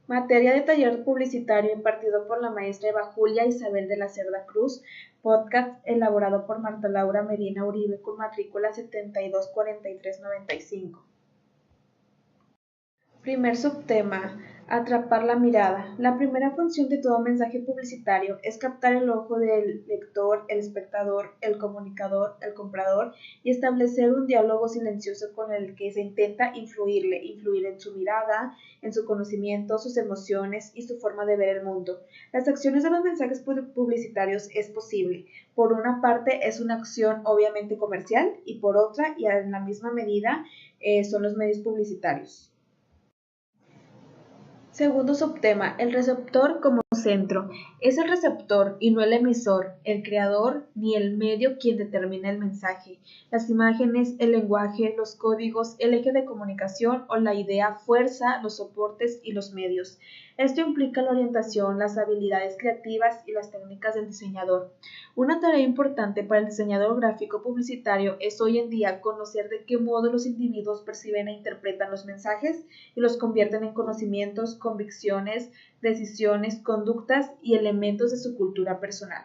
Materia de taller publicitario impartido por la maestra Eva Julia Isabel de la Cerda Cruz, podcast elaborado por Marta Laura Medina Uribe con matrícula 724395. Primer subtema: atrapar la mirada. La primera función de todo mensaje publicitario es captar el ojo del lector, el espectador, el comunicador, el comprador y establecer un diálogo silencioso con el que se intenta influir en su mirada, en su conocimiento, sus emociones y su forma de ver el mundo. Las acciones de los mensajes publicitarios es posible. Por una parte es una acción obviamente comercial y por otra, y en la misma medida, son los medios publicitarios. Segundo subtema: el receptor como centro. Es el receptor y no el emisor, el creador ni el medio quien determina el mensaje. Las imágenes, el lenguaje, los códigos, el eje de comunicación o la idea fuerza los soportes y los medios. Esto implica la orientación, las habilidades creativas y las técnicas del diseñador. Una tarea importante para el diseñador gráfico publicitario es hoy en día conocer de qué modo los individuos perciben e interpretan los mensajes y los convierten en conocimientos, convicciones, decisiones, conductas y elementos de su cultura personal.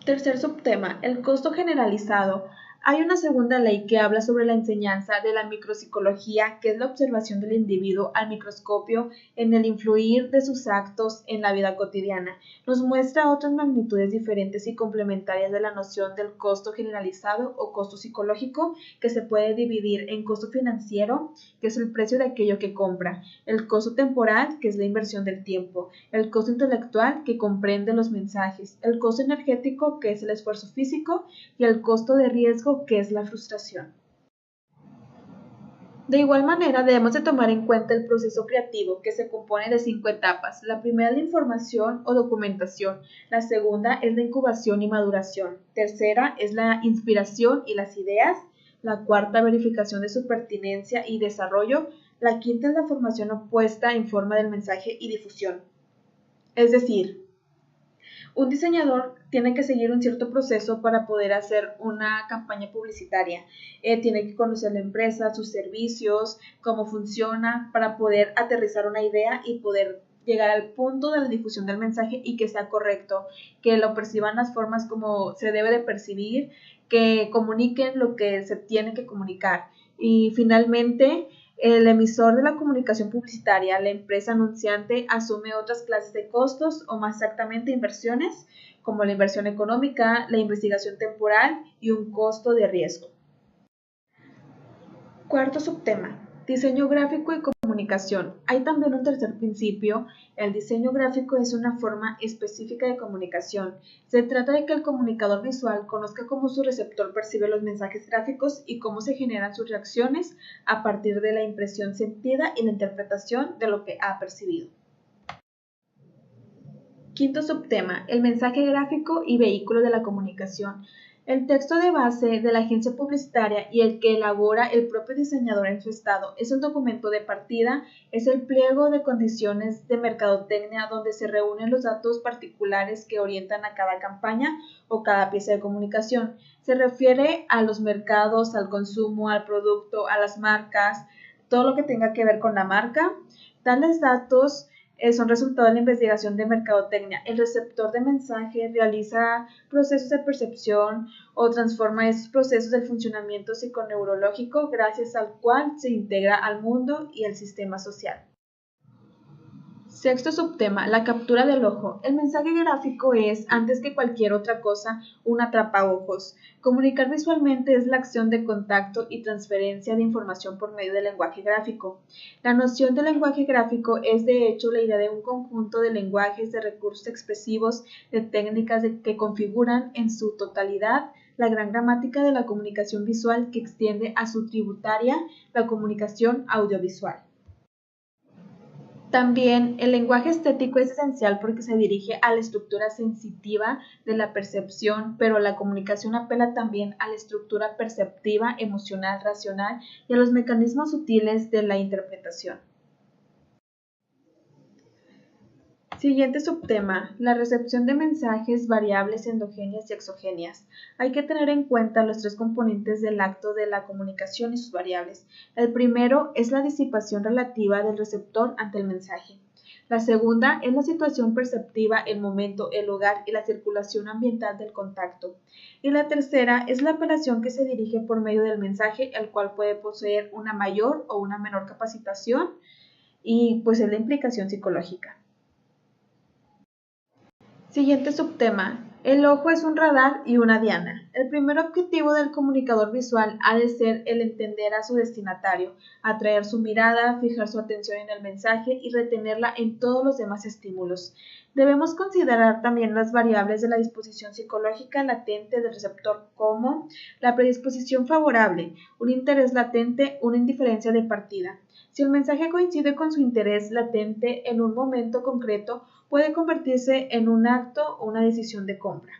Tercer subtema: el costo generalizado. Hay una segunda ley que habla sobre la enseñanza de la micropsicología, que es la observación del individuo al microscopio en el influir de sus actos en la vida cotidiana. Nos muestra otras magnitudes diferentes y complementarias de la noción del costo generalizado o costo psicológico, que se puede dividir en costo financiero, que es el precio de aquello que compra, el costo temporal, que es la inversión del tiempo, el costo intelectual, que comprende los mensajes, el costo energético, que es el esfuerzo físico, y el costo de riesgo, que es la frustración. De igual manera, debemos de tomar en cuenta el proceso creativo, que se compone de 5 etapas. La primera es la información o documentación, la segunda es la incubación y maduración, tercera es la inspiración y las ideas, la cuarta verificación de su pertinencia y desarrollo, la quinta es la formación opuesta en forma del mensaje y difusión. Es decir, un diseñador tiene que seguir un cierto proceso para poder hacer una campaña publicitaria. Tiene que conocer la empresa, sus servicios, cómo funciona, para poder aterrizar una idea y poder llegar al punto de la difusión del mensaje y que sea correcto, que lo perciban las formas como se debe de percibir, que comuniquen lo que se tiene que comunicar. Y finalmente, el emisor de la comunicación publicitaria, la empresa anunciante, asume otras clases de costos o más exactamente inversiones, como la inversión económica, la investigación temporal y un costo de riesgo. Cuarto subtema: diseño gráfico y comunicación. Hay también un tercer principio. El diseño gráfico es una forma específica de comunicación. Se trata de que el comunicador visual conozca cómo su receptor percibe los mensajes gráficos y cómo se generan sus reacciones a partir de la impresión sentida y la interpretación de lo que ha percibido. Quinto subtema: el mensaje gráfico y vehículo de la comunicación. El texto de base de la agencia publicitaria y el que elabora el propio diseñador en su estado es un documento de partida, es el pliego de condiciones de mercadotecnia donde se reúnen los datos particulares que orientan a cada campaña o cada pieza de comunicación. Se refiere a los mercados, al consumo, al producto, a las marcas, todo lo que tenga que ver con la marca. Tales datos son resultado de la investigación de mercadotecnia. El receptor de mensaje realiza procesos de percepción o transforma esos procesos del funcionamiento psiconeurológico gracias al cual se integra al mundo y al sistema social. Sexto subtema: la captura del ojo. El mensaje gráfico es, antes que cualquier otra cosa, un atrapaojos. Comunicar visualmente es la acción de contacto y transferencia de información por medio del lenguaje gráfico. La noción de lenguaje gráfico es, de hecho, la idea de un conjunto de lenguajes, de recursos expresivos, de técnicas que configuran en su totalidad la gran gramática de la comunicación visual que extiende a su tributaria, la comunicación audiovisual. También el lenguaje estético es esencial porque se dirige a la estructura sensitiva de la percepción, pero la comunicación apela también a la estructura perceptiva, emocional, racional y a los mecanismos sutiles de la interpretación. Siguiente subtema, la recepción de mensajes, variables endogéneas y exogéneas. Hay que tener en cuenta los tres componentes del acto de la comunicación y sus variables. El primero es la disipación relativa del receptor ante el mensaje. La segunda es la situación perceptiva, el momento, el lugar y la circulación ambiental del contacto. Y la tercera es la operación que se dirige por medio del mensaje, el cual puede poseer una mayor o una menor capacitación y pues es la implicación psicológica. Siguiente subtema. El ojo es un radar y una diana. El primer objetivo del comunicador visual ha de ser el entender a su destinatario, atraer su mirada, fijar su atención en el mensaje y retenerla en todos los demás estímulos. Debemos considerar también las variables de la disposición psicológica latente del receptor como la predisposición favorable, un interés latente, una indiferencia de partida. Si el mensaje coincide con su interés latente en un momento concreto, puede convertirse en un acto o una decisión de compra.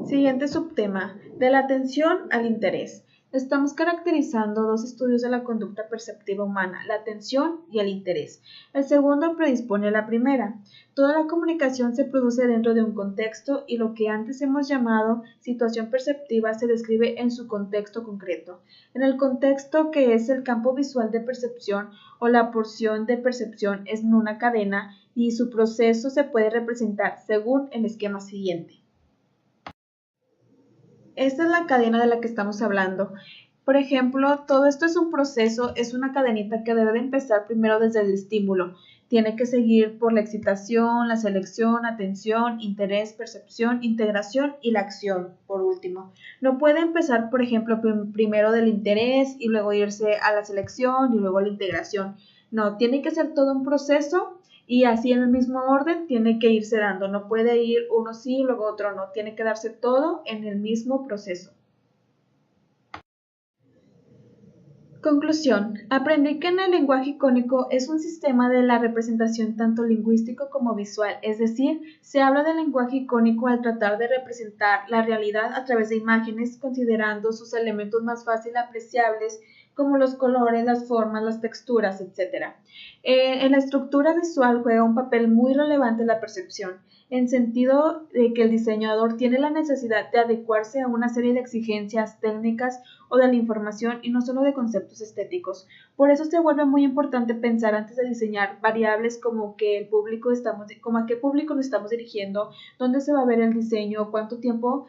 Siguiente subtema, de la atención al interés. Estamos caracterizando dos estudios de la conducta perceptiva humana, la atención y el interés. El segundo predispone a la primera. Toda la comunicación se produce dentro de un contexto y lo que antes hemos llamado situación perceptiva se describe en su contexto concreto. En el contexto que es el campo visual de percepción o la porción de percepción es en una cadena y su proceso se puede representar según el esquema siguiente. Esta es la cadena de la que estamos hablando. Por ejemplo, todo esto es un proceso, es una cadenita que debe de empezar primero desde el estímulo. Tiene que seguir por la excitación, la selección, atención, interés, percepción, integración y la acción, por último. No puede empezar, por ejemplo, primero del interés y luego irse a la selección y luego a la integración. No, tiene que ser todo un proceso. Y así en el mismo orden tiene que irse dando, no puede ir uno sí, luego otro no, tiene que darse todo en el mismo proceso. Conclusión. Aprendí que en el lenguaje icónico es un sistema de la representación tanto lingüístico como visual, es decir, se habla del lenguaje icónico al tratar de representar la realidad a través de imágenes, considerando sus elementos más fácil apreciables como los colores, las formas, las texturas, etc. En la estructura visual juega un papel muy relevante la percepción, en sentido de que el diseñador tiene la necesidad de adecuarse a una serie de exigencias técnicas o de la información y no solo de conceptos estéticos. Por eso se vuelve muy importante pensar antes de diseñar variables como como a qué público nos estamos dirigiendo, dónde se va a ver el diseño, cuánto tiempo.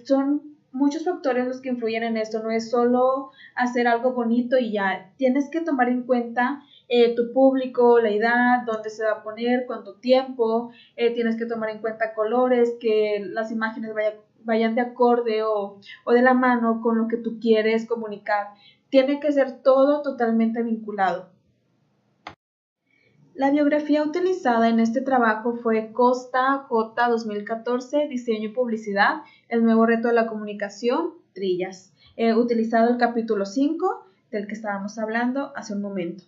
Son muchos factores los que influyen en esto, no es solo hacer algo bonito y ya, tienes que tomar en cuenta tu público, la edad, dónde se va a poner, cuánto tiempo, tienes que tomar en cuenta colores, que las imágenes vayan de acorde o de la mano con lo que tú quieres comunicar. Tiene que ser todo totalmente vinculado. La biografía utilizada en este trabajo fue Costa J. 2014, Diseño y Publicidad, el nuevo reto de la comunicación, Trillas. Utilizado el capítulo 5 del que estábamos hablando hace un momento.